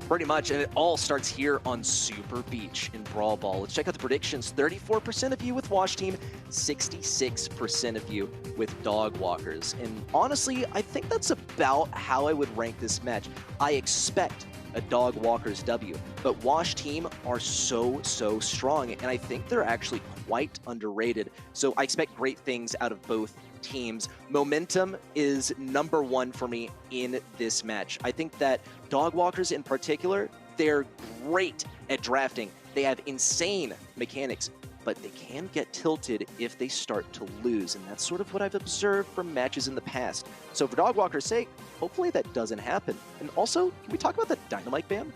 Pretty much, and it all starts here on Super Beach in Brawl Ball. Let's check out the predictions. 34% of you with Wash Team, 66% of you with Dog Walkers. And honestly, I think that's about how I would rank this match. I expect a Dog Walkers W, but Wash Team are so strong, and I think they're actually quite underrated. So I expect great things out of both teams. Momentum is #1 for me in this match. I think that Dog Walkers in particular, they're great at drafting. They have insane mechanics, but they can get tilted if they start to lose, and that's sort of what I've observed from matches in the past. So for Dog Walker's sake, hopefully that doesn't happen. And also, can we talk about the Dynamite ban?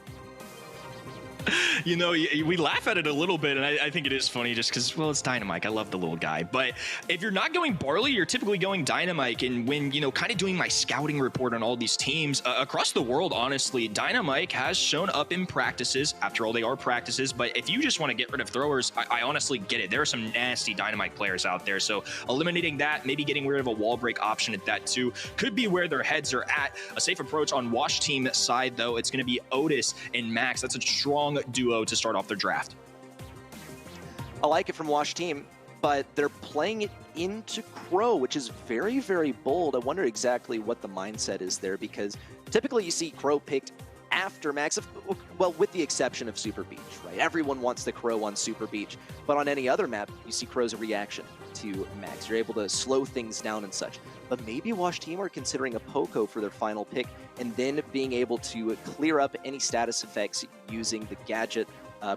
You know, we laugh at it a little bit, and I think it is funny just because, well, it's Dynamite. I love the little guy. But if you're not going Barley, you're typically going Dynamite. And when, you know, kind of doing my scouting report on all these teams across the world, honestly, Dynamite has shown up in practices. After all, they are practices. But if you just want to get rid of throwers, I honestly get it. There are some nasty Dynamite players out there. So eliminating that, maybe getting rid of a wall break option at that too, could be where their heads are at. A safe approach on Wash Team side, though, it's going to be Otis and Max. That's a strong duo to start off their draft. I like it from Wash Team, but they're playing it into Crow, which is very bold. I wonder exactly what the mindset is there, because typically you see Crow picked after Max, well, with the exception of Super Beach, right? Everyone wants the Crow on Super Beach, but on any other map, you see Crow's reaction to Max. You're able to slow things down and such. But maybe Wash Team are considering a Poco for their final pick, and then being able to clear up any status effects using the gadget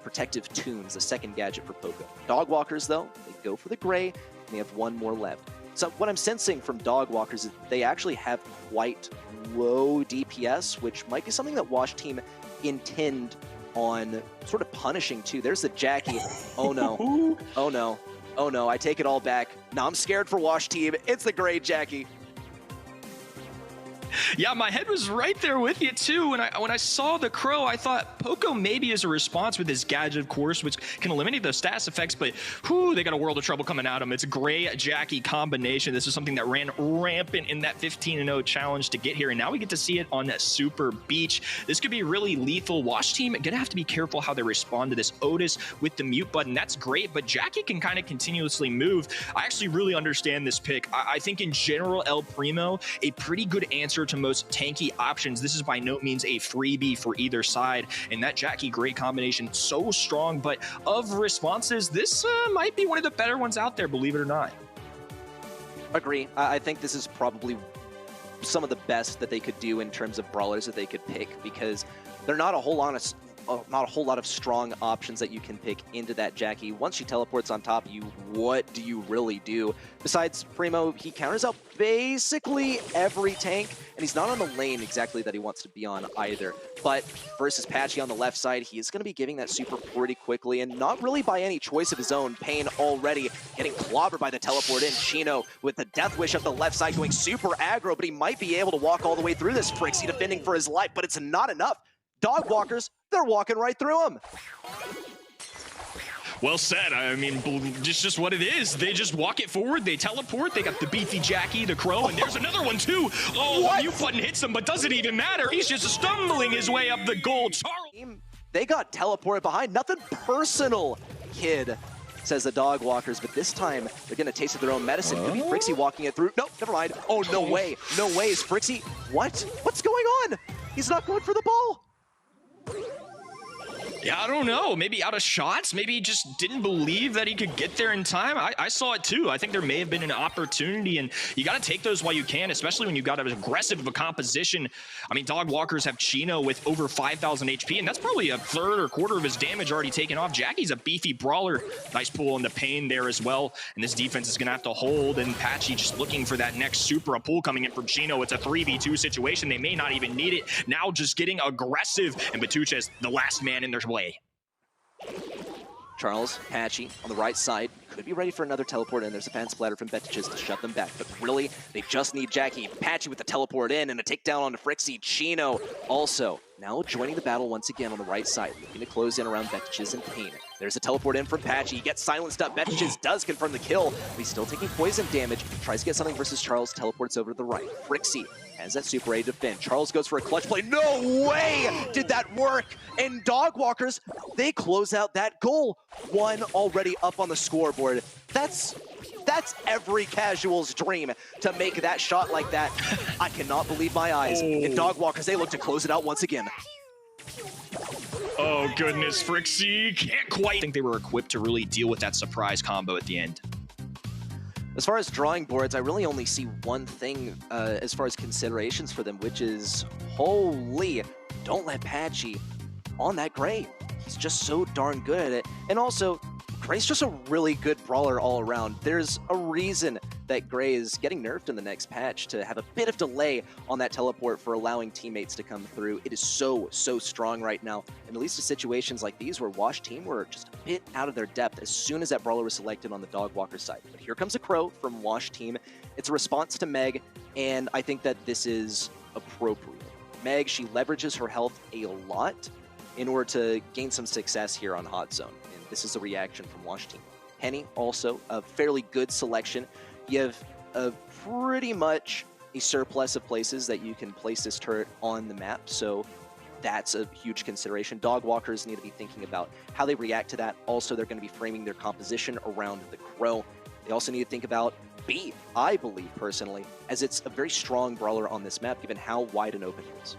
Protective Tunes, the second gadget for Poco. Dog Walkers, though, they go for the gray, and they have one more left. So what I'm sensing from Dog Walkers is they actually have quite low DPS, which might be something that Wash Team intend on sort of punishing too. There's the Jackie. Oh no. Oh no. Oh no, I take it all back. Now I'm scared for Wash Team. It's the gray Jackie. Yeah, my head was right there with you too. When I saw the Crow, I thought Poco maybe is a response with his gadget, of course, which can eliminate those status effects, but whew, they got a world of trouble coming at him. It's a gray Jackie combination. This is something that ran rampant in that 15-0 challenge to get here, and now we get to see it on Super Beach. This could be really lethal. Wash Team gonna have to be careful how they respond to this Otis with the mute button. That's great, but Jackie can kind of continuously move. I actually really understand this pick. I think in general, El Primo, a pretty good answer to most tanky options. This is by no means a freebie for either side, and that Jackie Gray combination so strong, but of responses, this might be one of the better ones out there, believe it or not. Agree. I think this is probably some of the best that they could do in terms of brawlers that they could pick, because they're not a whole lot of strong options that you can pick into that Jackie. Once she teleports on top of you, what do you really do? Besides Primo, he counters out basically every tank, and he's not on the lane exactly that he wants to be on either. But versus Patchy on the left side, he is going to be giving that super pretty quickly, and not really by any choice of his own. Pain already getting clobbered by the teleport in. Chino with the Death Wish up the left side going super aggro, but he might be able to walk all the way through this. Frixie defending for his life, but it's not enough. Dog Walkers, they're walking right through him. Well said. I mean, just what it is. They just walk it forward, they teleport, they got the beefy Jackie, the Crow, and there's another one too. Oh, what? The mute button hits him, but doesn't even matter. He's just stumbling his way up the goal. Charles. They got teleported behind. Nothing personal, kid, says the Dog Walkers, but this time they're going to taste of their own medicine. Could be Frixie walking it through. Nope, never mind. Oh, no way. No way. Is Frixie? What? What's going on? He's not going for the ball. Yeah, I don't know. Maybe out of shots. Maybe he just didn't believe that he could get there in time. I saw it too. I think there may have been an opportunity, and you got to take those while you can, especially when you've got as aggressive of a composition. I mean, Dog Walkers have Chino with over 5,000 HP, and that's probably a third or quarter of his damage already taken off. Jackie's a beefy brawler. Nice pull in the Pain there as well, and this defense is going to have to hold, and Patchy just looking for that next super. A pull coming in from Chino. It's a 3v2 situation. They may not even need it. Now just getting aggressive, and Batucha's the last man in their way. Charles, Patchy on the right side, could be ready for another teleport, and there's a fan splatter from Betiches to shut them back. But really, they just need Jackie. Patchy with the teleport in, and a takedown onto Frixie. Chino also now joining the battle once again on the right side, looking to close in around Betiches and Pain. There's a teleport in from Patchy. He gets silenced up. Betiches does confirm the kill, but he's still taking poison damage. Tries to get something versus Charles, teleports over to the right. Frixie has that super ready to defend. Charles goes for a clutch play. No way did that work. And Dogwalkers, they close out that goal. One already up on the scoreboard. That's every casual's dream to make that shot like that. I cannot believe my eyes. And Dogwalkers, they look to close it out once again. Oh goodness, Frixie can't quite think they were equipped to really deal with that surprise combo at the end. As far as drawing boards, I really only see one thing as far as considerations for them, which is, holy, don't let Patchy on that Gray. He's just so darn good at it. And also, Gray's just a really good brawler all around. There's a reason that Gray is getting nerfed in the next patch to have a bit of delay on that teleport for allowing teammates to come through. It is so strong right now. And at least in situations like these where Wash Team were just a bit out of their depth as soon as that brawler was selected on the Dogwalker side. But here comes a Crow from Wash Team. It's a response to Meg, and I think that this is appropriate. Meg, she leverages her health a lot in order to gain some success here on Hot Zone. And this is the reaction from Wash Team. Henny, also a fairly good selection. You have pretty much a surplus of places that you can place this turret on the map, so that's a huge consideration. Dogwalkers need to be thinking about how they react to that. Also, they're going to be framing their composition around the Crow. They also need to think about B, I believe personally, as it's a very strong brawler on this map, given how wide and open it is.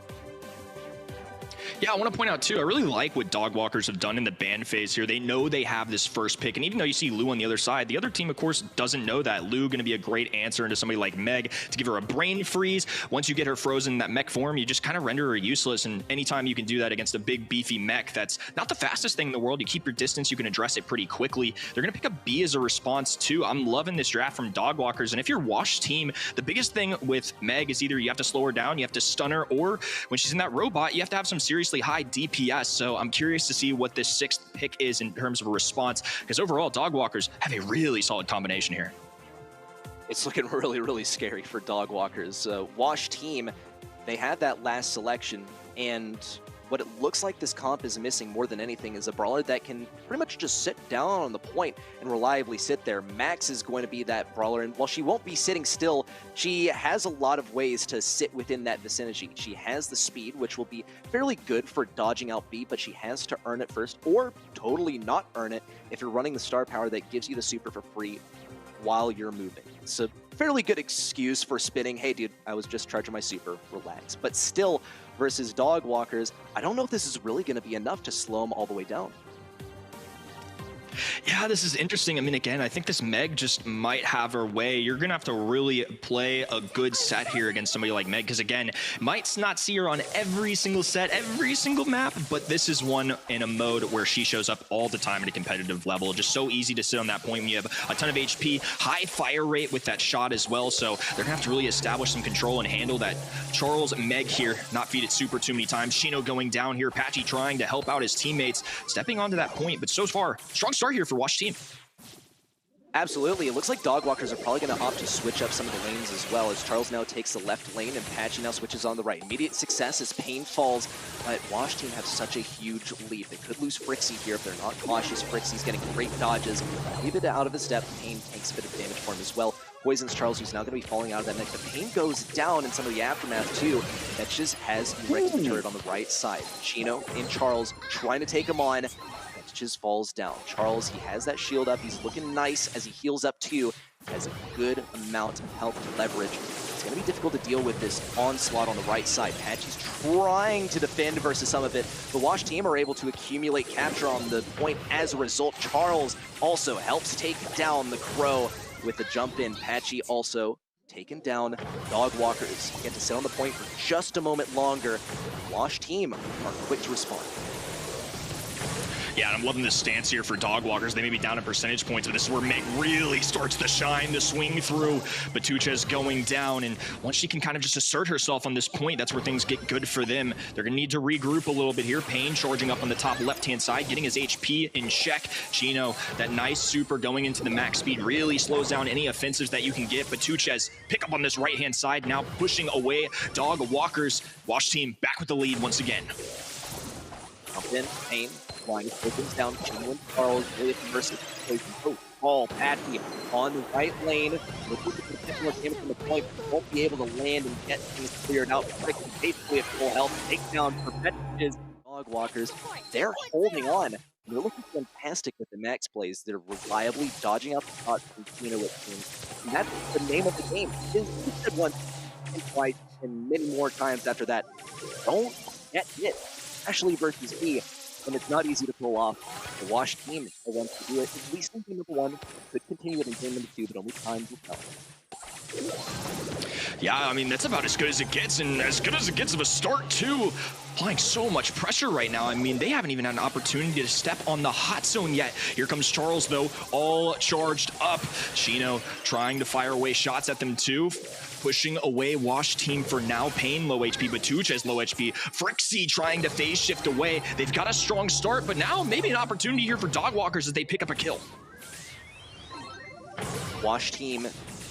Yeah, I want to point out too, I really like what Dogwalkers have done in the ban phase here. They know they have this first pick, and even though you see Lou on the other side, the other team, of course, doesn't know that. Lou going to be a great answer into somebody like Meg to give her a brain freeze. Once you get her frozen in that mech form, you just kind of render her useless, and anytime you can do that against a big, beefy mech that's not the fastest thing in the world, you keep your distance, you can address it pretty quickly. They're going to pick up B as a response too. I'm loving this draft from Dogwalkers, and if you're Wash Team, the biggest thing with Meg is either you have to slow her down, you have to stun her, or when she's in that robot, you have to have some seriously high DPS. So I'm curious to see what this sixth pick is in terms of a response, because overall, Dogwalkers have a really solid combination here. It's looking really scary for Dogwalkers. Wash Team, they had that last selection, and what it looks like this comp is missing more than anything is a brawler that can pretty much just sit down on the point and reliably sit there. Max is going to be that brawler, and while she won't be sitting still, she has a lot of ways to sit within that vicinity. She has the speed, which will be fairly good for dodging out B, but she has to earn it first, or totally not earn it if you're running the star power that gives you the super for free while you're moving. It's a fairly good excuse for spinning, hey dude, I was just charging my super, relax. But still, versus Dogwalkers, I don't know if this is really going to be enough to slow them all the way down. Yeah, this is interesting. I mean, again, I think this Meg just might have her way. You're going to have to really play a good set here against somebody like Meg, because again, might not see her on every single set, every single map, but this is one in a mode where she shows up all the time at a competitive level. Just so easy to sit on that point when you have a ton of HP, high fire rate with that shot as well, so they're going to have to really establish some control and handle that. Charles, Meg here, not feed it super too many times. Chino going down here, Patchy trying to help out his teammates, stepping onto that point, but so far, strong start here for Wash Team. Absolutely. It looks like Dogwalkers are probably going to opt to switch up some of the lanes as well, as Charles now takes the left lane and Patchy now switches on the right. Immediate success as Pain falls, but Wash Team have such a huge lead. They could lose Frixie here if they're not cautious. Frixie's getting great dodges. A bit out of his step. Pain takes a bit of damage for him as well. Poisons Charles, who's now going to be falling out of that neck. The Pain goes down in some of the aftermath too. Betches has wrecked the turret on the right side. Chino and Charles trying to take him on. Betches falls down. Charles, he has that shield up. He's looking nice as he heals up too. Has a good amount of health leverage. It's going to be difficult to deal with this onslaught on the right side. Patchy's trying to defend versus some of it. The Wash Team are able to accumulate capture on the point as a result. Charles also helps take down the Crow with the jump in. Patchy also taken down. Dogwalkers get to sit on the point for just a moment longer. Wash Team are quick to respond. Yeah, and I'm loving this stance here for Dogwalkers. They may be down in percentage points, but this is where Meg really starts to shine, the swing through. Batucha's going down, and once she can kind of just assert herself on this point, that's where things get good for them. They're going to need to regroup a little bit here. Pain charging up on the top left-hand side, getting his HP in check. Chino, that nice super going into the max speed, really slows down any offensives that you can get. Batucha's pick up on this right-hand side, now pushing away Dogwalkers. Wash Team back with the lead once again. Jump in, Pain. Flying opens down, Chino and Charles, really versus Poison. Oh, Brawl. Patchy on the right lane. Looking for potential damage from the point, but won't be able to land and get things cleared out. Frick basically at full health. Takedown for Betches. Dog Walkers, they're holding on. They're looking fantastic with the max plays. They're reliably dodging out the shots from Chino, it seems. And that's the name of the game. Is good once, and twice, and many more times after that. Don't get hit, especially versus B, and it's not easy to pull off. The Wash team are ones to do it. At least in game number 1, could continue it in game number 2, but only time will tell. Yeah, I mean, that's about as good as it gets, and as good as it gets of a start, too. Applying so much pressure right now. I mean, they haven't even had an opportunity to step on the hot zone yet. Here comes Charles, though, all charged up. Chino trying to fire away shots at them, too. Pushing away Wash team for now. Pain low HP, Batuch has low HP. Frixie trying to phase shift away. They've got a strong start, but now maybe an opportunity here for Dog Walkers as they pick up a kill. Wash team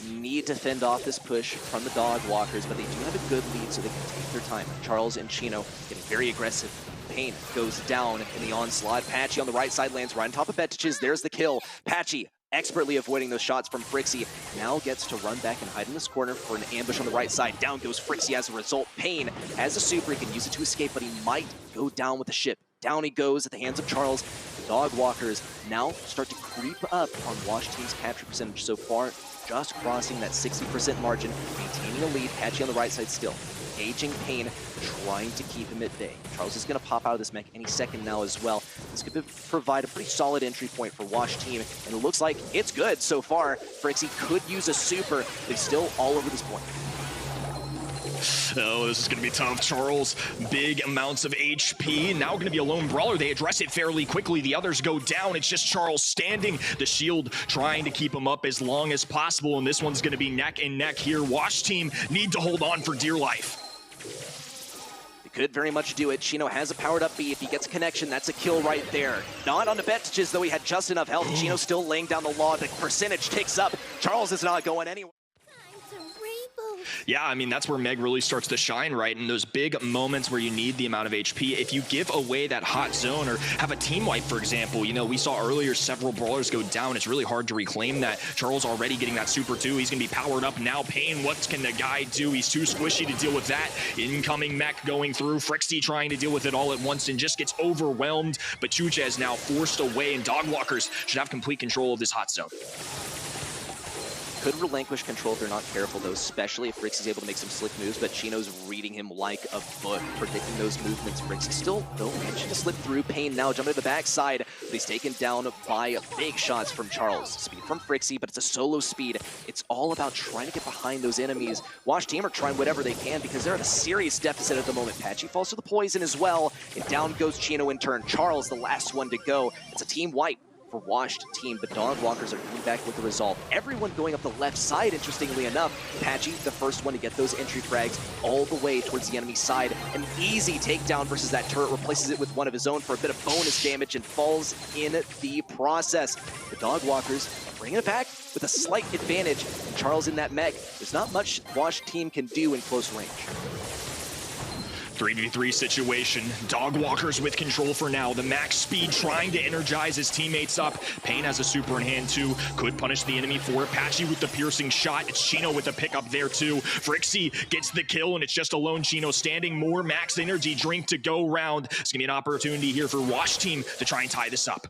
need to fend off this push from the Dog Walkers, but they do have a good lead, so they can take their time. Charles and Chino getting very aggressive. Pain goes down in the onslaught. Patchy on the right side lands right on top of Betches. There's the kill. Patchy expertly avoiding those shots from Frixie. Now gets to run back and hide in this corner for an ambush on the right side. Down goes Frixie as a result. Pain has a super. He can use it to escape, but he might go down with the ship. Down he goes at the hands of Charles. The Dog Walkers now start to creep up on Wash team's capture percentage so far, just crossing that 60% margin, maintaining a lead. Patchy on the right side still. Engaging Pain, trying to keep him at bay. Charles is going to pop out of this mech any second now as well. This could provide a pretty solid entry point for Wash team, and it looks like it's good so far. Frixie could use a super. They're still all over this point. Oh, this is going to be tough. Charles, big amounts of HP. Now going to be a lone brawler. They address it fairly quickly. The others go down. It's just Charles standing. The shield trying to keep him up as long as possible. And this one's going to be neck and neck here. Wash team need to hold on for dear life. They could very much do it. Chino has a powered up B. If he gets a connection, that's a kill right there. Not on the Betches, though he had just enough health. Chino still laying down the law. The percentage ticks up. Charles is not going anywhere. Yeah, I mean, that's where Meg really starts to shine, right? In those big moments where you need the amount of HP. If you give away that hot zone or have a team wipe, for example, you know, we saw earlier several brawlers go down. It's really hard to reclaim that. Charles already getting that super too. He's going to be powered up now. Pain, what can the guy do? He's too squishy to deal with that. Incoming mech going through. Frixie trying to deal with it all at once and just gets overwhelmed. But Chucha is now forced away, and Dog Walkers should have complete control of this hot zone. Could relinquish control if they're not careful, though, especially if Frixie's able to make some slick moves, but Chino's reading him like a book, predicting those movements. Frixie still, though, managing to slip through. Pain now jumping to the backside, but he's taken down by big shots from Charles. Speed from Frixie, but it's a solo speed. It's all about trying to get behind those enemies. Wash team are trying whatever they can because they're at a serious deficit at the moment. Patchy falls to the poison as well, and down goes Chino in turn. Charles, the last one to go. It's a team wipe for Washed team, but Dog Walkers are coming back with the resolve. Everyone going up the left side, interestingly enough. Patchy, the first one to get those entry frags all the way towards the enemy side. An easy takedown versus that turret, replaces it with one of his own for a bit of bonus damage and falls in the process. The Dog Walkers bringing it back with a slight advantage. Charles in that mech. There's not much Washed team can do in close range. 3v3 situation. Dog Walkers with control for now. The max speed trying to energize his teammates up. Pain has a super in hand too. Could punish the enemy for it. Patchy with the piercing shot. It's Chino with the pickup there too. Frixie gets the kill, and it's just alone Chino standing. More max energy drink to go round. It's gonna be an opportunity here for Wash team to try and tie this up.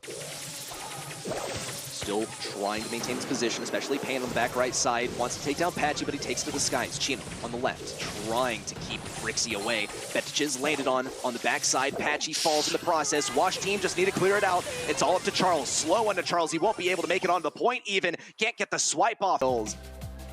Still trying to maintain his position, especially Pain on the back right side. Wants to take down Patchy, but he takes to the skies. Chino on the left, trying to keep Frixie away. Betches landed on the backside. Patchy falls in the process. Wash team just need to clear it out. It's all up to Charles. Slow onto Charles. He won't be able to make it onto the point even. Can't get the swipe off.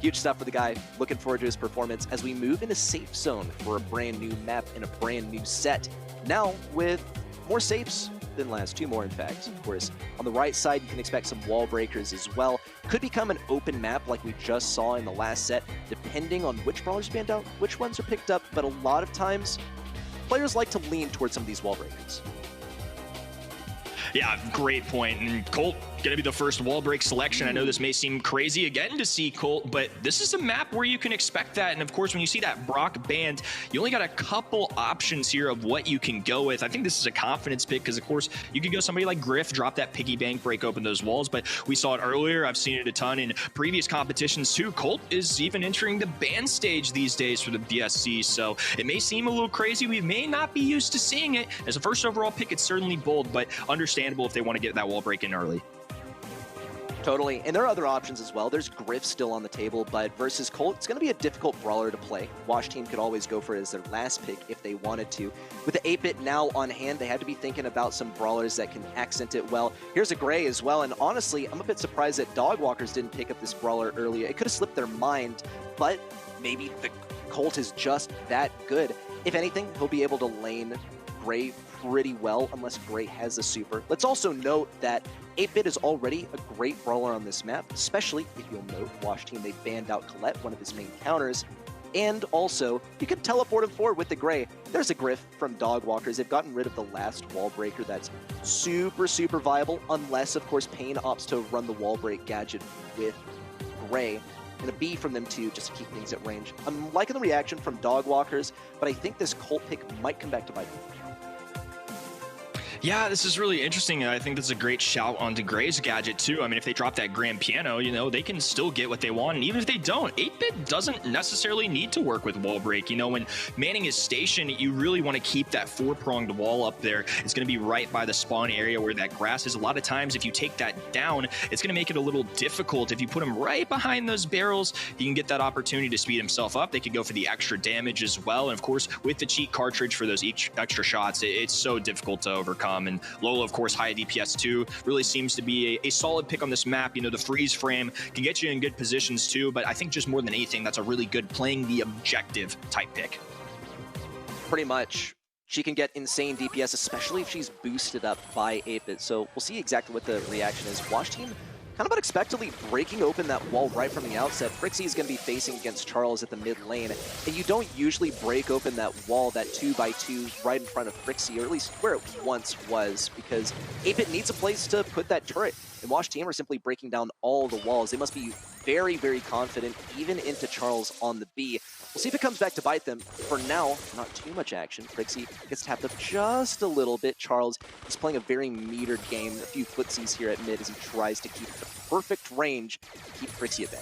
Huge stuff for the guy. Looking forward to his performance as we move into safe zone for a brand new map and a brand new set. Now with more safes than last, 2 more in fact. Of course, on the right side you can expect some wall breakers as well. Could become an open map like we just saw in the last set, depending on which brawlers stand out, which ones are picked up, but a lot of times players like to lean towards some of these wall breakers. Yeah, great point. And Colt going to be the first wall break selection. I know this may seem crazy again to see Colt, but this is a map where you can expect that. And of course, when you see that Brock band, you only got a couple options here of what you can go with. I think this is a confidence pick because, of course, you could go somebody like Griff, drop that piggy bank, break open those walls. But we saw it earlier. I've seen it a ton in previous competitions too. Colt is even entering the band stage these days for the BSC. So it may seem a little crazy. We may not be used to seeing it. As a first overall pick, it's certainly bold, but understandable if they want to get that wall break in early. Totally, and there are other options as well. There's Griff still on the table, but versus Colt, it's going to be a difficult brawler to play. Wash Team could always go for it as their last pick if they wanted to. With the 8-bit now on hand, they had to be thinking about some brawlers that can accent it well. Here's a Gray as well, and honestly, I'm a bit surprised that Dogwalkers didn't pick up this brawler earlier. It could have slipped their mind, but maybe the Colt is just that good. If anything, he'll be able to lane Gray pretty well unless Gray has a super. Let's also note that 8-bit is already a great brawler on this map, especially if you'll note Wash Team, they banned out Colette, one of his main counters. And also, you can teleport him forward with the Gray. There's a Griff from Dogwalkers. They've gotten rid of the last wall breaker that's super viable, unless, of course, Pain opts to run the wall break gadget with Gray. And a B from them too, just to keep things at range. I'm liking the reaction from Dogwalkers, but I think this Colt pick might come back to bite them. Yeah, this is really interesting. I think that's a great shout onto Gray's gadget, too. I mean, if they drop that grand piano, you know, they can still get what they want. And even if they don't, 8-bit doesn't necessarily need to work with wall break. You know, when manning his station, you really want to keep that four-pronged wall up there. It's going to be right by the spawn area where that grass is. A lot of times, if you take that down, it's going to make it a little difficult. If you put him right behind those barrels, you can get that opportunity to speed himself up. They could go for the extra damage as well. And of course, with the cheat cartridge for those extra shots, it's so difficult to overcome. And Lola, of course, high DPS too, really seems to be a solid pick on this map. You know, the freeze frame can get you in good positions too, but I think just more than anything, that's a really good playing the objective type pick. Pretty much. She can get insane DPS, especially if she's boosted up by 8-bit. So we'll see exactly what the reaction is. Wash Team kind of unexpectedly breaking open that wall right from the outset. Frixie is going to be facing against Charles at the mid lane, and you don't usually break open that wall, that 2x2 right in front of Frixie, or at least where it once was, because 8-bit needs a place to put that turret, and Wash Team are simply breaking down all the walls. They must be very confident, even into Charles on the B. We'll see if it comes back to bite them. For now, not too much action. Frixie gets tapped up just a little bit. Charles is playing a very metered game. A few footsies here at mid as he tries to keep the perfect range to keep Frixie at bay.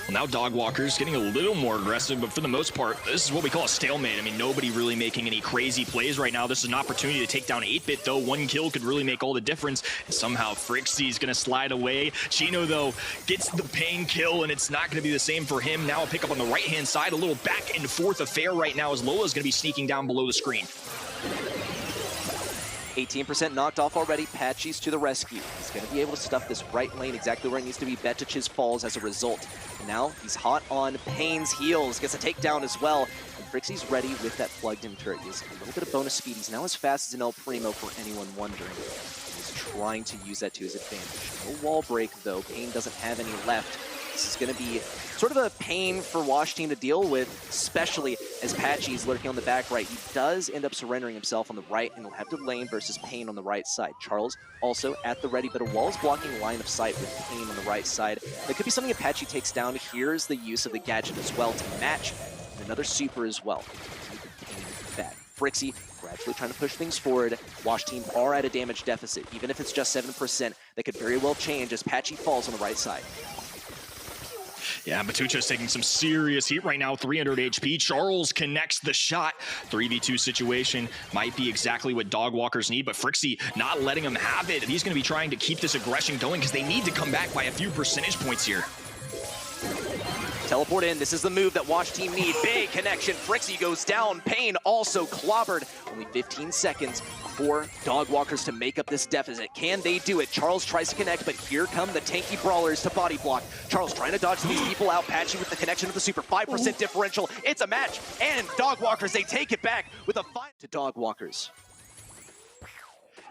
Well, now Dogwalkers getting a little more aggressive, but for the most part, this is what we call a stalemate. I mean, nobody really making any crazy plays right now. This is an opportunity to take down 8-bit, though. One kill could really make all the difference. And somehow Frixie's going to slide away. Chino, though, gets the Pain kill, and it's not going to be the same for him. Now a pick up on the right-hand side, a little back and forth affair right now as Lola's going to be sneaking down below the screen. 18% knocked off already. Patchy's to the rescue. He's going to be able to stuff this right lane exactly where it needs to be. Betich's falls as a result. Now he's hot on Pain's heels. Gets a takedown as well. And Frixie's ready with that plugged-in turret. He has a little bit of bonus speed. He's now as fast as an El Primo for anyone wondering. He's trying to use that to his advantage. No wall break, though. Pain doesn't have any left. This is going to be sort of a pain for Wash Team to deal with, especially as Patchy's lurking on the back right. He does end up surrendering himself on the right, and he'll have to lane versus Pain on the right side. Charles also at the ready, but a wall's blocking line of sight with Pain on the right side. That could be something Apache takes down. Here's the use of the gadget as well to match, and another super as well. Pain back. Frixie gradually trying to push things forward. Wash Team are at a damage deficit. Even if it's just 7%, that could very well change as Patchy falls on the right side. Yeah, Batucha's taking some serious heat right now, 300 HP. Charles connects the shot. 3v2 situation might be exactly what Dogwalkers need, but Frixie not letting him have it. He's going to be trying to keep this aggression going because they need to come back by a few percentage points here. Teleport in. This is the move that Wash Team need. Big connection. Frixie goes down. Pain also clobbered. Only 15 seconds for Dogwalkers to make up this deficit. Can they do it? Charles tries to connect, but here come the tanky brawlers to body block. Charles trying to dodge these people out. Patchy with the connection of the super. 5% differential. It's a match. And Dogwalkers, they take it back with a 5 to Dogwalkers.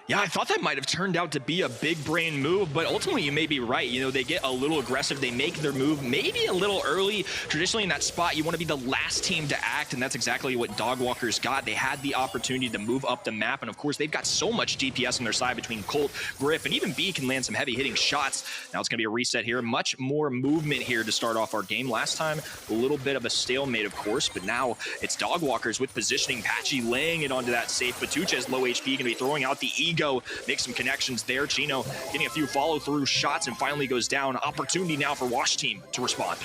Yeah, I thought that might have turned out to be a big brain move, but ultimately you may be right. You know, they get a little aggressive. They make their move maybe a little early. Traditionally in that spot, you want to be the last team to act, and that's exactly what Dogwalkers got. They had the opportunity to move up the map, and of course, they've got so much DPS on their side between Colt, Griff, and even B can land some heavy-hitting shots. Now it's going to be a reset here. Much more movement here to start off our game. Last time, a little bit of a stalemate, of course, but now it's Dogwalkers with positioning. Patchy laying it onto that safe. Batuchez, low HP, going to be throwing out the ego. Make some connections there. Chino getting a few follow-through shots and finally goes down. Opportunity now for Wash Team to respond.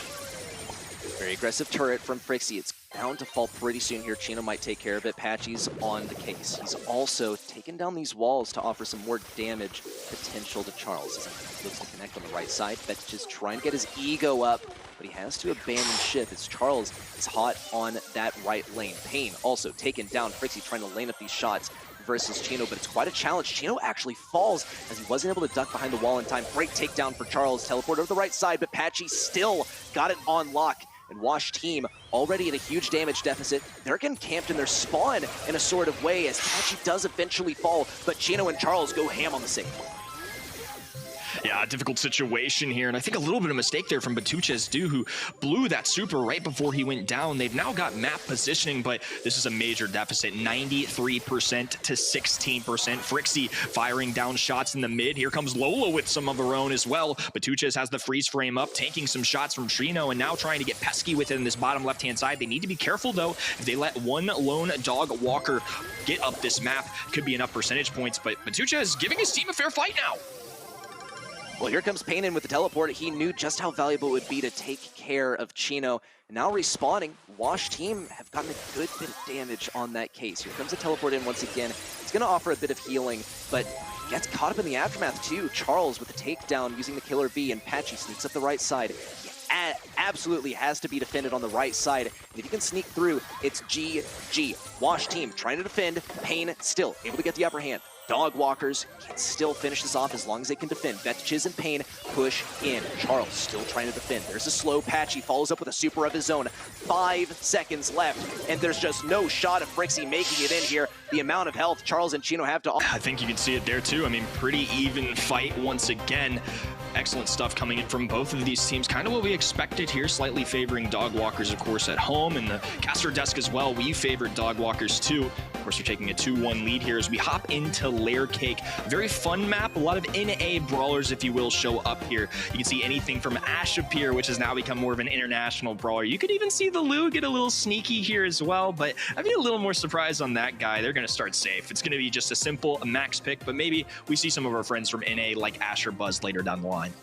Very aggressive turret from Frixie. It's bound to fall pretty soon here. Chino might take care of it. Patchy's on the case. He's also taken down these walls to offer some more damage potential to Charles. As he looks to connect on the right side. That's just trying to get his ego up, but he has to abandon ship as Charles is hot on that right lane. Payne also taken down. Frixie trying to lane up these shots versus Chino, but it's quite a challenge. Chino actually falls as he wasn't able to duck behind the wall in time. Great takedown for Charles. Teleport over the right side, but Patchy still got it on lock. And Wash Team already in a huge damage deficit. They're getting camped in their spawn in a sort of way as Patchy does eventually fall, but Chino and Charles go ham on the save. Yeah, difficult situation here, and I think a little bit of mistake there from Batuchez, who blew that super right before he went down. They've now got map positioning, but this is a major deficit, 93% to 16%. Frixie firing down shots in the mid. Here comes Lola with some of her own as well. Batuchez has the freeze frame up, tanking some shots from Chino, and now trying to get pesky within this bottom left-hand side. They need to be careful, though. If they let one lone dog walker get up this map, could be enough percentage points, but Batuchez giving his team a fair fight now. Well, here comes Payne in with the teleport. He knew just how valuable it would be to take care of Chino. And now respawning, Wash Team have gotten a good bit of damage on that case. Here comes the teleport in once again. It's going to offer a bit of healing, but gets caught up in the aftermath too. Charles with the takedown using the Killer Bee, and Patchy sneaks up the right side. He absolutely has to be defended on the right side. And if you can sneak through, it's GG. Wash Team trying to defend. Payne still able to get the upper hand. Dogwalkers can still finish this off as long as they can defend. Batuchez and Payne push in. Charles still trying to defend. There's a slow Patchy, follows up with a super of his own. 5 seconds left, and there's just no shot of Frixie making it in here. The amount of health Charles and Chino have to offer. I think you can see it there too. I mean, pretty even fight once again. Excellent stuff coming in from both of these teams. Kind of what we expected here, slightly favoring Dogwalkers, of course, at home. And the caster desk as well, we favored Dogwalkers too. Of course, we're taking a 2-1 lead here as we hop into Layer Cake. Very fun map. A lot of NA brawlers, if you will, show up here. You can see anything from Ash appear, which has now become more of an international brawler. You could even see the Lou get a little sneaky here as well, but I'd be a little more surprised on that guy. They're going to start safe. It's going to be just a simple max pick, but maybe we see some of our friends from NA like Ash or Buzz later down the line.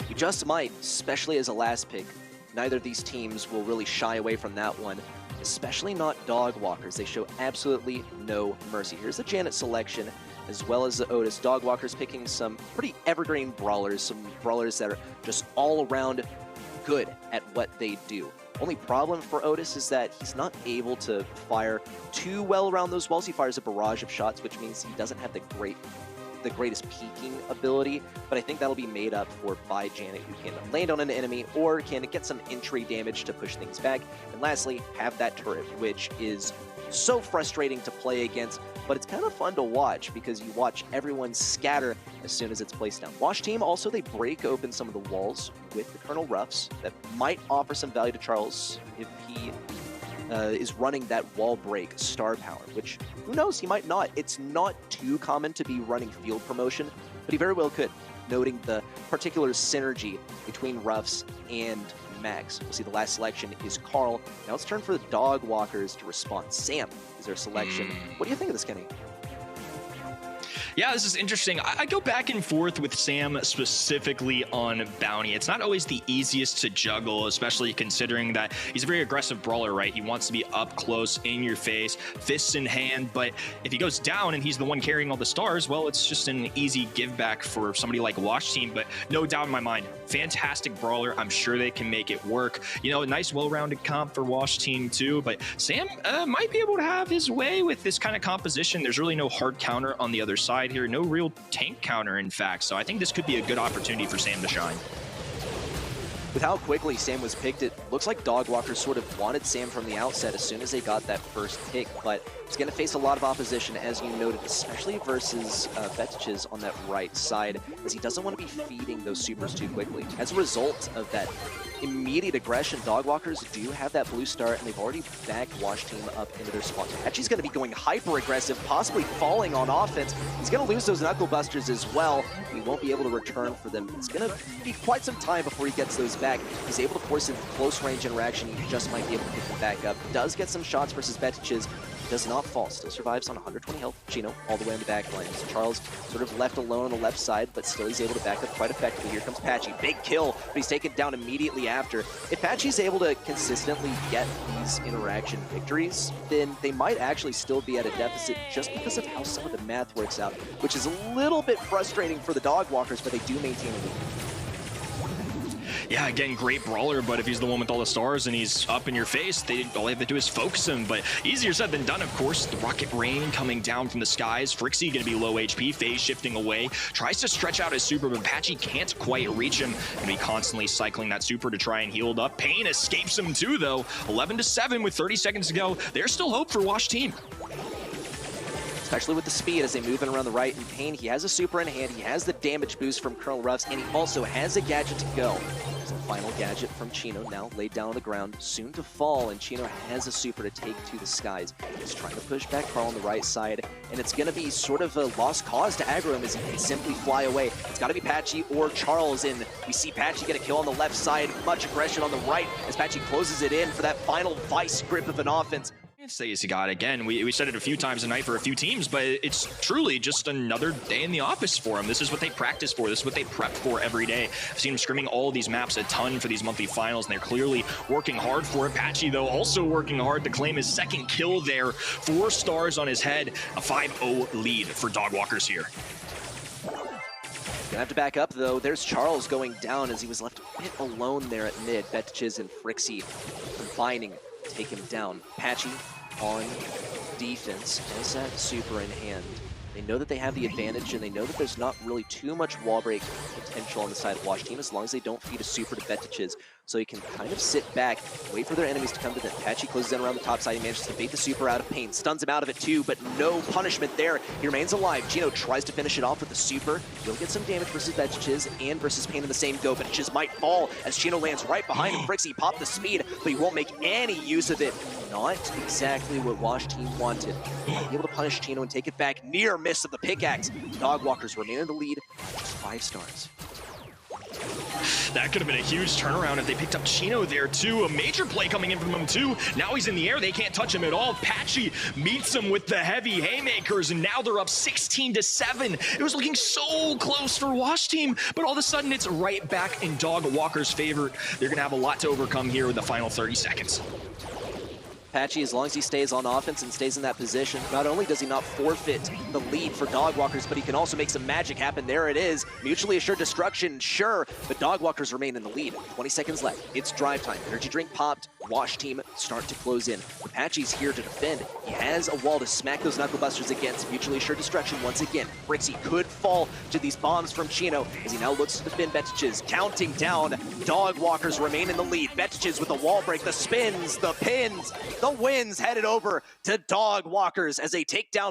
You just might, especially as a last pick. Neither of these teams will really shy away from that one, especially not Dogwalkers. They show absolutely no mercy. Here's the Janet selection, as well as the Otis. Dogwalkers picking some pretty evergreen brawlers, some brawlers that are just all around good at what they do. Only problem for Otis is that he's not able to fire too well around those walls. He fires a barrage of shots, which means he doesn't have the greatest peeking ability, but I think that'll be made up for by Janet, who can land on an enemy or can get some entry damage to push things back. And lastly, have that turret, which is so frustrating to play against, but it's kind of fun to watch because you watch everyone scatter as soon as it's placed down. Wash Team also, they break open some of the walls with the Colonel Ruffs that might offer some value to Charles if he is running that wall break star power, which, who knows, he might not. It's not too common to be running field promotion, but he very well could, noting the particular synergy between Ruffs and Max. We'll see the last selection is Carl. Now it's turn for the Dogwalkers to respond. Sam is their selection. What do you think of this, Kenny? Yeah, this is interesting. I go back and forth with Sam specifically on Bounty. It's not always the easiest to juggle, especially considering that he's a very aggressive brawler, right? He wants to be up close, in your face, fists in hand, but if he goes down and he's the one carrying all the stars, well, it's just an easy give back for somebody like Wash Team, but no doubt in my mind, fantastic brawler. I'm sure they can make it work. You know, a nice well-rounded comp for Wash Team too, but Sam might be able to have his way with this kind of composition. There's really no hard counter on the other side here, no real tank counter, in fact, so I think this could be a good opportunity for Sam to shine. with how quickly Sam was picked, it looks like Dog Walkers sort of wanted Sam from the outset as soon as they got that first pick, but he's going to face a lot of opposition, as you noted, especially versus Fetiches on that right side, as he doesn't want to be feeding those supers too quickly. As a result of that immediate aggression, Dog Walkers do have that blue start, and they've already backed Wash Team up into their spawn. Patchy's going to be going hyper-aggressive, possibly falling on offense. He's going to lose those Knuckle Busters as well. He won't be able to return for them. It's going to be quite some time before he gets those back. He's able to force in close range interaction. He just might be able to pick them back up. Does get some shots versus Fetiches. Does not fall. Still survives on 120 health. Chino all the way on the back line. So Charles sort of left alone on the left side, but still he's able to back up quite effectively. Here comes Patchy. Big kill, but he's taken down immediately after. If Patchy's able to consistently get these interaction victories, then they might actually still be at a deficit just because of how some of the math works out, which is a little bit frustrating for the Dog Walkers, but they do maintain a lead. Yeah, again, great brawler, but if he's the one with all the stars and he's up in your face, all they have to do is focus him. But easier said than done, of course. The rocket rain coming down from the skies. Frixie going to be low HP, phase shifting away. Tries to stretch out his super, but Patchy can't quite reach him. Going to be constantly cycling that super to try and heal it up. Pain escapes him too, though. 11-7 with 30 seconds to go. There's still hope for Wash Team. Especially with the speed as they move in around the right. And Pain, he has a super in hand, he has the damage boost from Colonel Ruffs, and he also has a gadget to go. There's a final gadget from Chino, now laid down on the ground, soon to fall, and Chino has a super to take to the skies. He's trying to push back Carl on the right side, and it's going to be sort of a lost cause to aggro him as he can simply fly away. It's got to be Patchy or Charles, and we see Patchy get a kill on the left side, much aggression on the right as Patchy closes it in for that final vice grip of an offense. Say as he got again. We said it a few times a night for a few teams, but it's truly just another day in the office for him. This is what they practice for. This is what they prep for every day. I've seen him scrimming all these maps a ton for these monthly finals, and they're clearly working hard for it. Patchy, though, also working hard to claim his second kill there. 4 stars on his head. A 5-0 lead for Dog Walkers here. Gonna have to back up, though. There's Charles going down as he was left a bit alone there at mid. Fetiches and Frixie combining to take him down. Patchy on defense has that super in hand. They know that they have the advantage, and they know that there's not really too much wall break potential on the side of Wash Team as long as they don't feed a super to Fetiches. So he can kind of sit back, wait for their enemies to come to them. Patchy closes in around the top side. He manages to bait the super out of Pain, stuns him out of it too, but no punishment there. He remains alive. Chino tries to finish it off with the super. He'll get some damage versus Fetiches and versus Pain in the same go. Fetiches might fall as Chino lands right behind him. Frixie popped the speed, but he won't make any use of it. Not exactly what Wash Team wanted. Be able to punish Chino and take it back. Near miss of the pickaxe. Dog Walkers remain in the lead, just 5 stars. That could have been a huge turnaround if they picked up Chino there too. A major play coming in from him too. Now he's in the air. They can't touch him at all. Patchy meets him with the heavy haymakers, and now they're up 16-7. It was looking so close for Wash Team, but all of a sudden it's right back in Dog Walker's favor. They're going to have a lot to overcome here in the final 30 seconds. Patchy, as long as he stays on offense and stays in that position, not only does he not forfeit the lead for Dog Walkers, but he can also make some magic happen. There it is. Mutually assured destruction, sure, but Dog Walkers remain in the lead. 20 seconds left. It's drive time. Energy drink popped. Wash Team start to close in. Patchy's here to defend. He has a wall to smack those Knuckle Busters against. Mutually assured destruction once again. Frixie could fall to these bombs from Chino as he now looks to defend Fetiches. Counting down. Dog Walkers remain in the lead. Fetiches with the wall break, the spins, the pins, the wins headed over to Dog Walkers as they take down